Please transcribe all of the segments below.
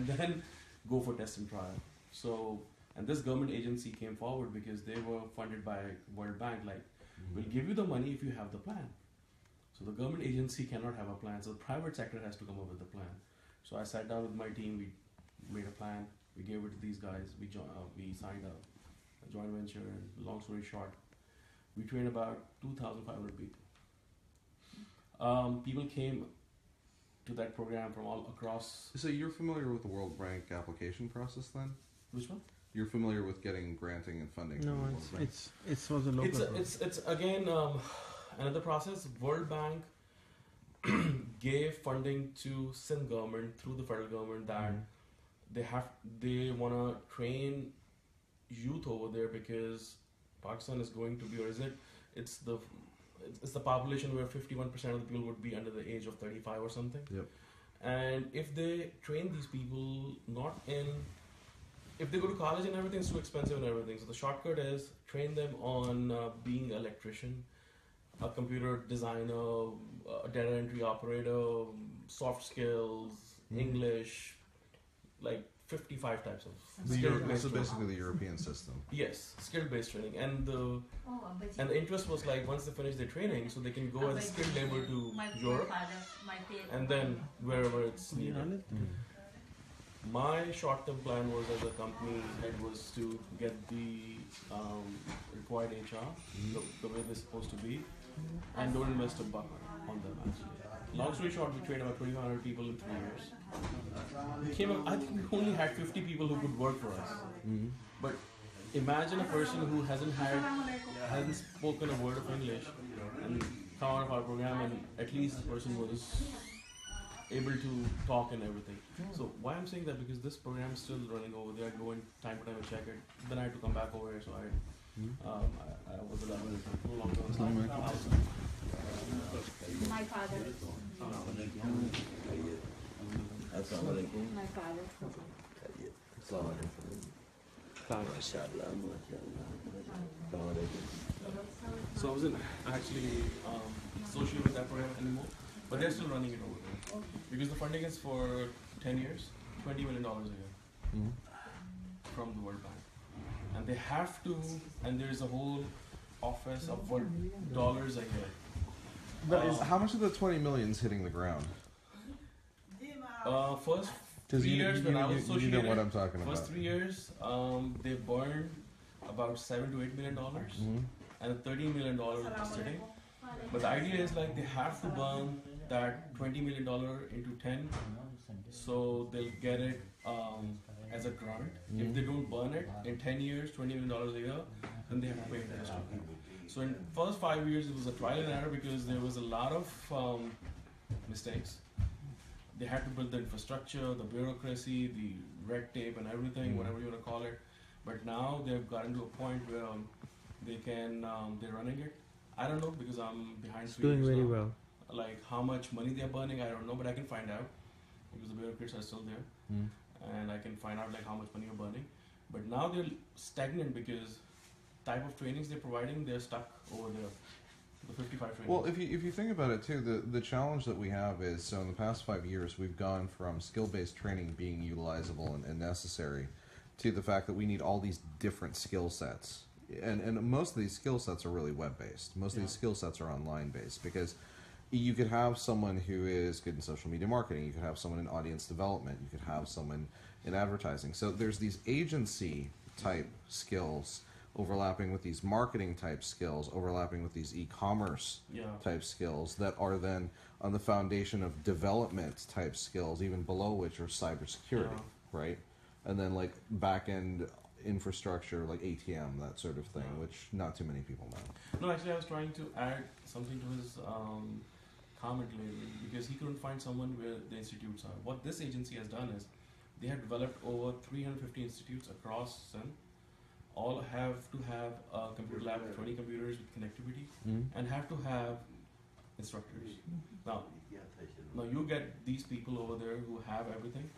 and then go for test and trial. So, and this government agency came forward because they were funded by World Bank. Like, we'll give you the money if you have the plan. So the government agency cannot have a plan. So the private sector has to come up with a plan. So I sat down with my team. We made a plan. We gave it to these guys. We signed a joint venture. And long story short, we trained about 2,500 people. People came to that program from all across. So you're familiar with the World Bank application process then? Which one? You're familiar with getting granting and funding? No, from the World Bank? it was a local. It's again another process. World Bank gave funding to Sindh government through the federal government that they want to train youth over there because Pakistan is going to be, or is it? It's the population where 51% of the people would be under the age of 35 or something. Yep. And if they train these people if they go to college and everything, it's too expensive and everything. So the shortcut is train them on being an electrician, a computer designer, a data entry operator, soft skills, English, like 55 types of skill-based So training. basically the European system. Yes, skill-based training. And the interest was like once they finish their training, so they can go as a skilled labor to Europe and then wherever it's needed. My short-term plan was as a company head was to get the required HR the way they're supposed to be and don't invest a buck on them actually. Long story short, we trained about 2,500 people in 3 years. I think we only had 50 people who could work for us. But imagine a person who hasn't spoken a word of English and come out of our program and at least the person was able to talk and everything. So why I'm saying that because this program is still running over there. I go in time to time and check it. Then I had to come back over here, so I was allowed to no longer. My father. My father. So I wasn't actually associated with that program anymore, but they're still running it over there because the funding is for 10 years, $20 million a year from the World Bank, and they have to. And there is a whole office of dollars a year. How much of the 20 million is hitting the ground? First 3 years when I was associated, you know what I'm talking first about. 3 years, they burned about $7 to $8 million, and $13 million was sitting. But the idea is like they have to burn that $20 million into 10, so they'll get it as a grant. If they don't burn it in 10 years, $20 million a year, then they have to pay interest on it. So in first 5 years, it was a trial and error because there was a lot of mistakes. They had to build the infrastructure, the bureaucracy, the red tape and everything, whatever you want to call it. But now they've gotten to a point where they're running it. I don't know because I'm behind It's 3 doing years very now. well. Like how much money they're burning, I don't know, but I can find out because the bureaucrats are still there, and I can find out like how much money you're burning. But now they're stagnant because type of trainings they're providing, they're stuck over there. The 55 trainings. Well, if you think about it too, the challenge that we have is, so in the past 5 years, we've gone from skill-based training being utilizable and necessary to the fact that we need all these different skill sets. And most of these skill sets are really web-based. Most of these skill sets are online-based because you could have someone who is good in social media marketing. You could have someone in audience development. You could have someone in advertising. So there's these agency-type skills overlapping with these marketing-type skills, overlapping with these e-commerce-type skills that are then on the foundation of development-type skills, even below which are cybersecurity, right? And then like back-end infrastructure like ATM, that sort of thing, which not too many people know. No, actually I was trying to add something to his comment lately because he couldn't find someone where the institutes are. What this agency has done is they have developed over 350 institutes across Sindh. All have to have a computer lab with 20 computers with connectivity and have to have instructors. Now you get these people over there who have everything.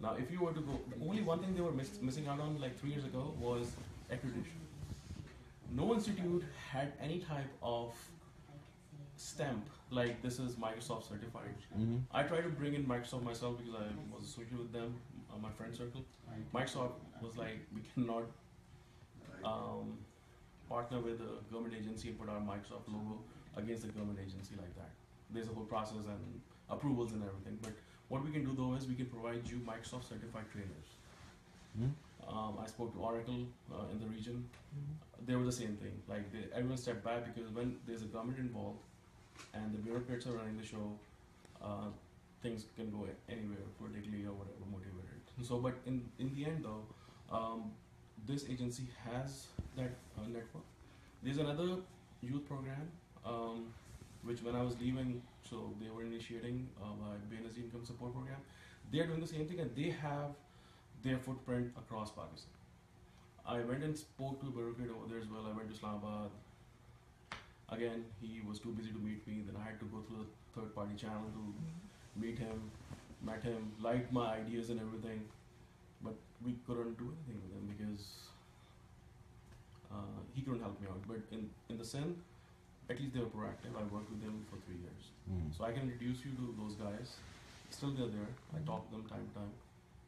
Now if you were to go, the only one thing they were missing out on like 3 years ago was accreditation. No institute had any type of stamp, like this is Microsoft certified. I try to bring in Microsoft myself because I was associated with them, my friend circle. Microsoft was like, we cannot partner with a government agency and put our Microsoft logo against a government agency like that. There's a whole process and approvals and everything. But what we can do though is we can provide you Microsoft certified trainers. I spoke to Oracle in the region. They were the same thing. Like everyone stepped back because when there's a government involved and the bureaucrats are running the show, things can go anywhere politically or whatever motivated. So, but in the end though, this agency has that network. There's another youth program which when I was leaving, so they were initiating my Benazir Income Support Program. They are doing the same thing and they have their footprint across Pakistan. I went and spoke to a bureaucrat over there as well. I went to Islamabad. Again, he was too busy to meet me. Then I had to go through the third-party channel to meet him, met him, liked my ideas and everything. But we couldn't do anything with him because he couldn't help me out. But in the Sindh, at least they were proactive. I worked with them for 3 years. So I can introduce you to those guys. Still they're there. I talk to them time to time.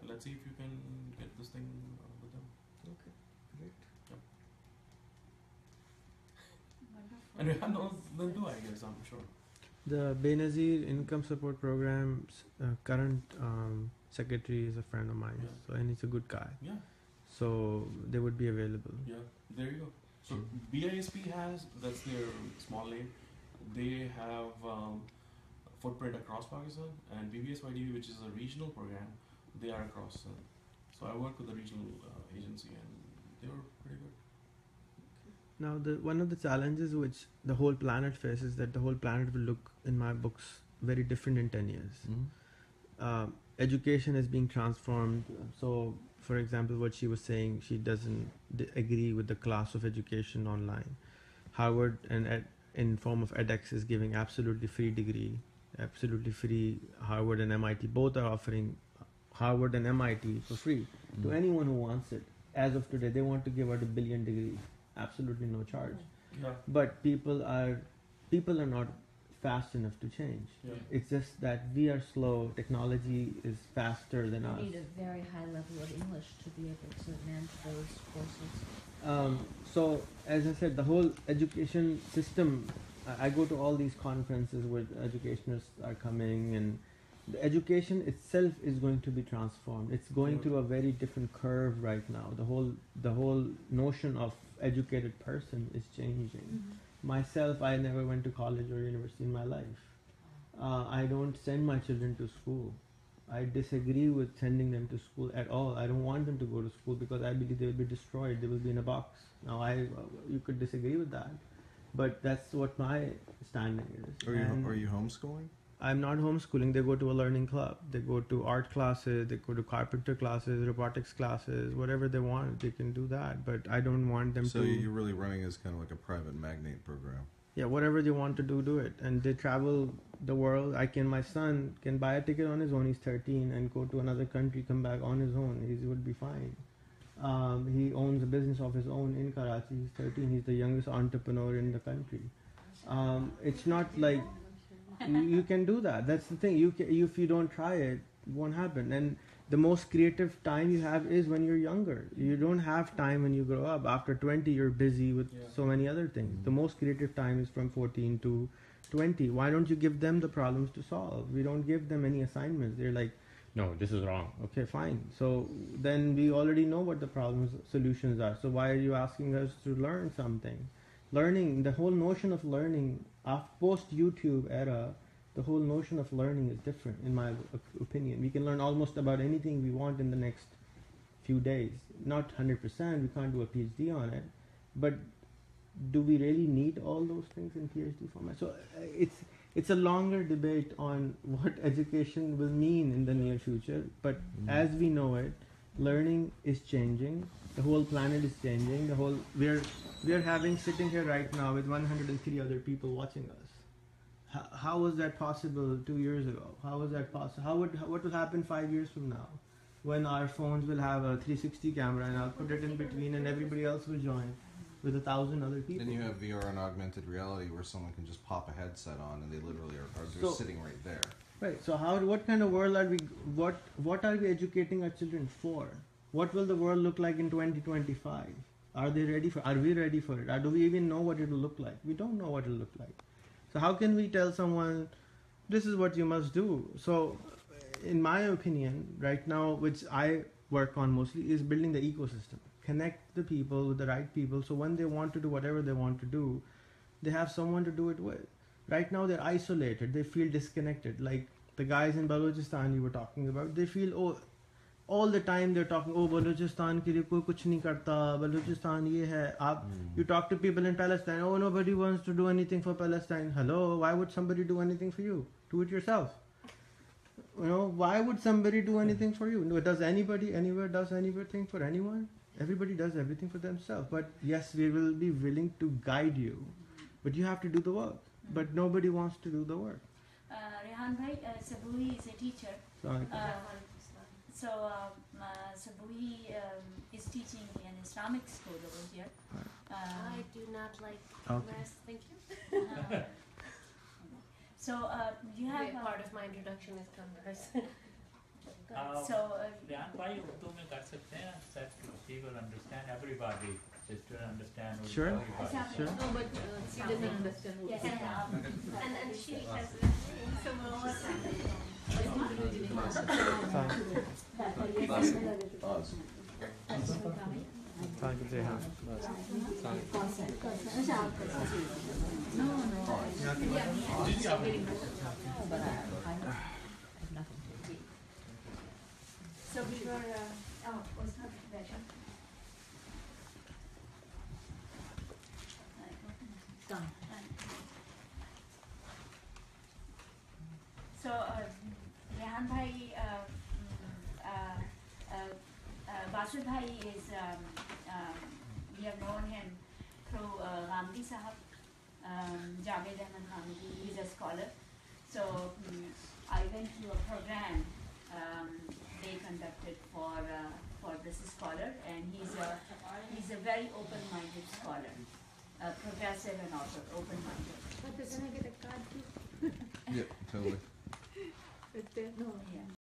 And let's see if you can get this thing with them. Okay, great. Yep. And we have those then too, I guess, I'm sure. The Benazir Income Support Program's current secretary is a friend of mine, so and he's a good guy. Yeah. So they would be available. Yeah, there you go. So BISP has, that's their small name, they have footprint across Pakistan, and BBSYDB, which is a regional program, they are across. So I work with the regional agency and they were pretty good. Now, one of the challenges which the whole planet faces is that the whole planet will look, in my books, very different in 10 years. Education is being transformed. So, for example, what she was saying, she doesn't agree with the class of education online. Harvard and in form of edX is giving absolutely free degree, absolutely free. Harvard and MIT both are offering Harvard and MIT for free to anyone who wants it. As of today, they want to give out 1 billion degrees, absolutely no charge. Yeah. But people are not fast enough to change. Yeah. It's just that we are slow. Technology is faster than us. You need a very high level of English to be able to manage those courses. So, as I said, the whole education system, I go to all these conferences where educationists are coming, and the education itself is going to be transformed. It's going through a very different curve right now. The whole notion of educated person is changing. Myself, I never went to college or university in my life. I don't send my children to school. I disagree with sending them to school at all. I don't want them to go to school because I believe they will be destroyed. They will be in a box. Now, you could disagree with that, but that's what my standing is. Are you homeschooling? I'm not homeschooling. They go to a learning club. They go to art classes. They go to carpenter classes, robotics classes, whatever they want. They can do that. But I don't want them to. So you're really running as kind of like a private magnate program. Yeah, whatever they want to do it. And they travel the world. My son can buy a ticket on his own. He's 13 and go to another country, come back on his own. He would be fine. He owns a business of his own in Karachi. He's 13. He's the youngest entrepreneur in the country. It's not like you can do that. That's the thing. If you don't try it, it won't happen. And the most creative time you have is when you're younger. You don't have time when you grow up. After 20, you're busy with so many other things. The most creative time is from 14 to 20. Why don't you give them the problems to solve? We don't give them any assignments. They're like, no, this is wrong. Okay, fine. So then we already know what the solutions are. So why are you asking us to learn something? Learning, the whole notion of learning, post-YouTube era, the whole notion of learning is different, in my opinion. We can learn almost about anything we want in the next few days. Not 100%, we can't do a PhD on it. But do we really need all those things in PhD format? So it's a longer debate on what education will mean in the near future. But as we know it, learning is changing. The whole planet is changing. We are sitting here right now with 103 other people watching us. How was that possible 2 years ago? How was that possible? What will happen 5 years from now, when our phones will have a 360 camera and I'll put it in between and everybody else will join? with 1,000 other people. Then you have VR and augmented reality where someone can just pop a headset on and they literally are just sitting right there. Right. So what kind of world are we? What are we educating our children for? What will the world look like in 2025? Are they ready for? Are we ready for it? Or do we even know what it will look like? We don't know what it will look like. So how can we tell someone, this is what you must do? So, in my opinion, right now, which I work on mostly, is building the ecosystem. Connect the people with the right people. So when they want to do whatever they want to do, they have someone to do it with. Right now they're isolated. They feel disconnected. Like the guys in Balochistan you were talking about, they feel all the time they're talking, Balochistan ke liye koi kuch nahi karta, Balochistan ye hai. You talk to people in Palestine, nobody wants to do anything for Palestine. Hello, why would somebody do anything for you? Do it yourself. Why would somebody do anything for you? No, does anybody anywhere does anything for anyone? Everybody does everything for themselves. But yes, we will be willing to guide you, but you have to do the work. But nobody wants to do the work. Rehan bhai, Sabui is a teacher. Sabui is teaching in Islamic school over here. I do not like rest, thank you. So you have part of my introduction is Converse. Rehan bhai, Urdu mein kar sakte hain, so people understand, everybody is to understand. Sure. Sure. No, but she doesn't understand. Yes. And she has some more. So we were, was not version. Done. So Rehan bhai, Basu bhai is, we have known him through Ghamdi Sahab, Javed Ahmed Ghamdi. He's a scholar. So I went to a program they conducted for this scholar, and he's a very open-minded scholar, progressive and also open-minded. But can I get a card too? Yep, totally. Right there? No. Yeah.